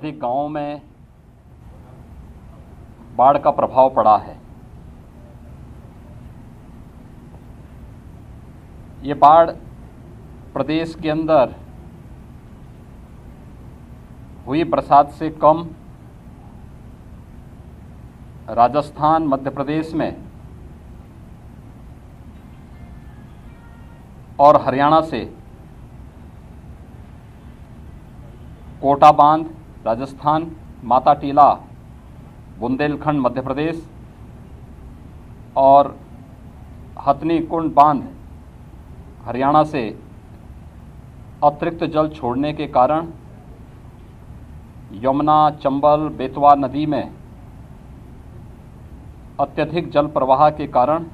अधिक गांवों में बाढ़ का प्रभाव पड़ा है। ये बाढ़ प्रदेश के अंदर हुई बरसात से कम राजस्थान, मध्य प्रदेश में और हरियाणा से कोटा बांध राजस्थान, माता टीला बुंदेलखंड मध्य प्रदेश और हथनी कुंड बांध हरियाणा से अतिरिक्त जल छोड़ने के कारण यमुना, चंबल, बेतवा नदी में अत्यधिक जल प्रवाह के कारण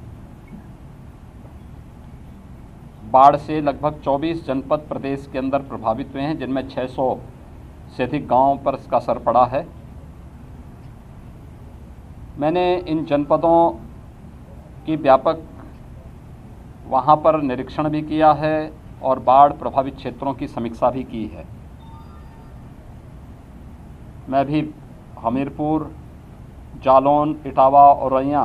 बाढ़ से लगभग 24 जनपद प्रदेश के अंदर प्रभावित हुए हैं, जिनमें 600 से अधिक गांवों पर इसका असर पड़ा है। मैंने इन जनपदों की व्यापक वहां पर निरीक्षण भी किया है और बाढ़ प्रभावित क्षेत्रों की समीक्षा भी की है। मैं भी हमीरपुर, जालौन, इटावा और औरैया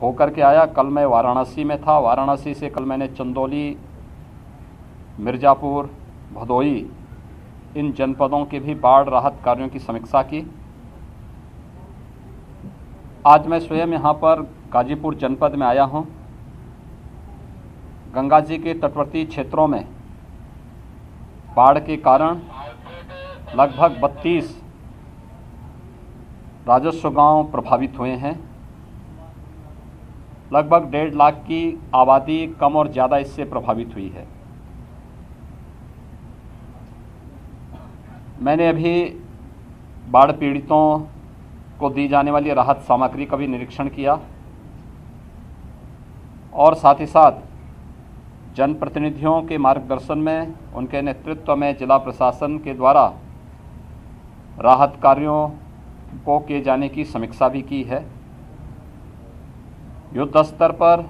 होकर के आया। कल मैं वाराणसी में था। वाराणसी से कल मैंने चंदौली, मिर्ज़ापुर, भदोही इन जनपदों के भी बाढ़ राहत कार्यों की समीक्षा की। आज मैं स्वयं यहाँ पर गाजीपुर जनपद में आया हूँ। गंगा जी के तटवर्ती क्षेत्रों में बाढ़ के कारण लगभग 32 राजस्व गांव प्रभावित हुए हैं। लगभग 1.5 लाख की आबादी कम और ज़्यादा इससे प्रभावित हुई है। मैंने अभी बाढ़ पीड़ितों को दी जाने वाली राहत सामग्री का भी निरीक्षण किया और साथ ही साथ जनप्रतिनिधियों के मार्गदर्शन में, उनके नेतृत्व में जिला प्रशासन के द्वारा राहत कार्यों को किए जाने की समीक्षा भी की है। युद्ध स्तर पर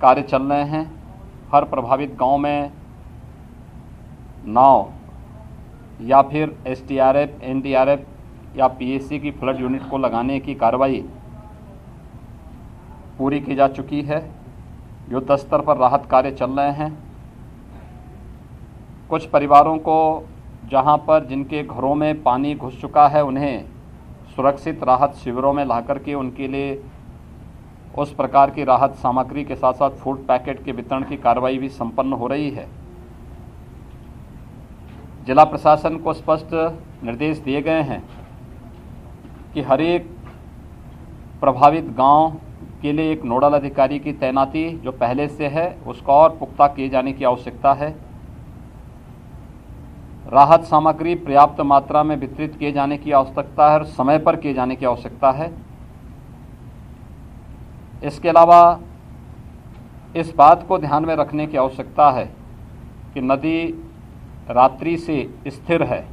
कार्य चल रहे हैं। हर प्रभावित गांव में नाव या फिर एसडीआरएफ, एनडीआरएफ या पीएसी की फ्लड यूनिट को लगाने की कार्रवाई पूरी की जा चुकी है। युद्ध स्तर पर राहत कार्य चल रहे हैं। कुछ परिवारों को जहां पर जिनके घरों में पानी घुस चुका है, उन्हें सुरक्षित राहत शिविरों में लाकर के उनके लिए उस प्रकार की राहत सामग्री के साथ साथ फूड पैकेट के वितरण की कार्रवाई भी संपन्न हो रही है। जिला प्रशासन को स्पष्ट निर्देश दिए गए हैं कि हर एक प्रभावित गांव के लिए एक नोडल अधिकारी की तैनाती जो पहले से है उसका और पुख्ता किए जाने की आवश्यकता है। राहत सामग्री पर्याप्त मात्रा में वितरित किए जाने की आवश्यकता है और समय पर किए जाने की आवश्यकता है। इसके अलावा इस बात को ध्यान में रखने की आवश्यकता है कि नदी रात्रि से स्थिर है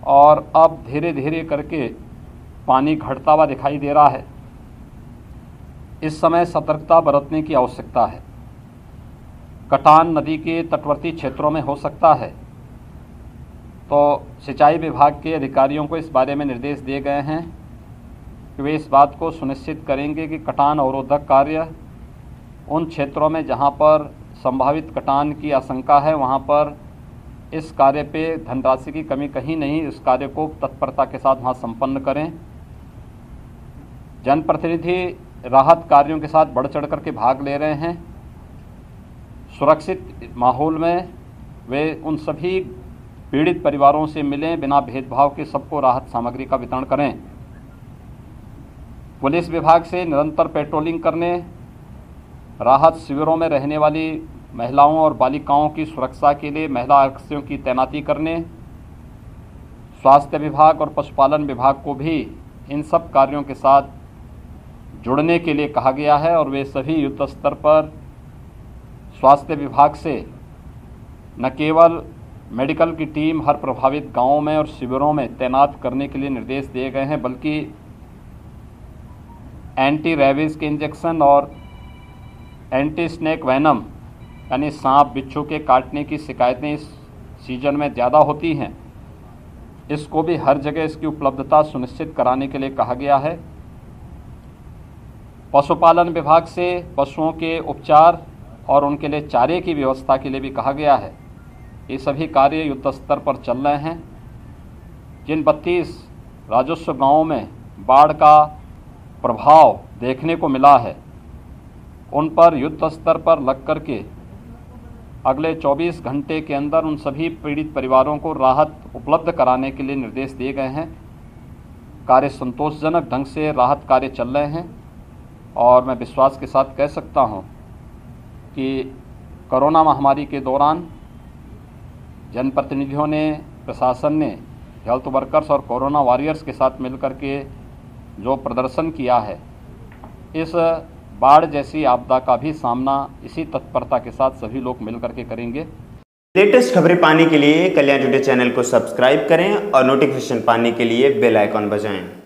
और अब धीरे धीरे करके पानी घटता हुआ दिखाई दे रहा है। इस समय सतर्कता बरतने की आवश्यकता है। कटान नदी के तटवर्ती क्षेत्रों में हो सकता है, तो सिंचाई विभाग के अधिकारियों को इस बारे में निर्देश दिए गए हैं कि वे इस बात को सुनिश्चित करेंगे कि कटान अवरोधक कार्य उन क्षेत्रों में जहां पर संभावित कटान की आशंका है वहां पर इस कार्य पे धनराशि की कमी कहीं नहीं, इस कार्य को तत्परता के साथ वहां संपन्न करें। जनप्रतिनिधि राहत कार्यों के साथ बढ़ चढ़ करके भाग ले रहे हैं। सुरक्षित माहौल में वे उन सभी पीड़ित परिवारों से मिलें, बिना भेदभाव के सबको राहत सामग्री का वितरण करें। पुलिस विभाग से निरंतर पेट्रोलिंग करने, राहत शिविरों में रहने वाली महिलाओं और बालिकाओं की सुरक्षा के लिए महिला आरक्षियों की तैनाती करने, स्वास्थ्य विभाग और पशुपालन विभाग को भी इन सब कार्यों के साथ जुड़ने के लिए कहा गया है और वे सभी युद्ध स्तर पर स्वास्थ्य विभाग से न केवल मेडिकल की टीम हर प्रभावित गांवों में और शिविरों में तैनात करने के लिए निर्देश दिए गए हैं, बल्कि एंटी रेबीज के इंजेक्शन और एंटी स्नेक वैनम यानी सांप बिच्छू के काटने की शिकायतें इस सीजन में ज़्यादा होती हैं, इसको भी हर जगह इसकी उपलब्धता सुनिश्चित कराने के लिए कहा गया है। पशुपालन विभाग से पशुओं के उपचार और उनके लिए चारे की व्यवस्था के लिए भी कहा गया है। ये सभी कार्य युद्ध स्तर पर चल रहे हैं। जिन 32 राजस्व गांवों में बाढ़ का प्रभाव देखने को मिला है, उन पर युद्ध स्तर पर लग करके अगले 24 घंटे के अंदर उन सभी पीड़ित परिवारों को राहत उपलब्ध कराने के लिए निर्देश दिए गए हैं। कार्य संतोषजनक ढंग से राहत कार्य चल रहे हैं और मैं विश्वास के साथ कह सकता हूं कि कोरोना महामारी के दौरान जनप्रतिनिधियों ने, प्रशासन ने हेल्थ वर्कर्स और कोरोना वॉरियर्स के साथ मिलकर के जो प्रदर्शन किया है, इस बाढ़ जैसी आपदा का भी सामना इसी तत्परता के साथ सभी लोग मिलकर के करेंगे। लेटेस्ट खबरें पाने के लिए कल्याण टुडे चैनल को सब्सक्राइब करें और नोटिफिकेशन पाने के लिए बेल आइकॉन बजाएं।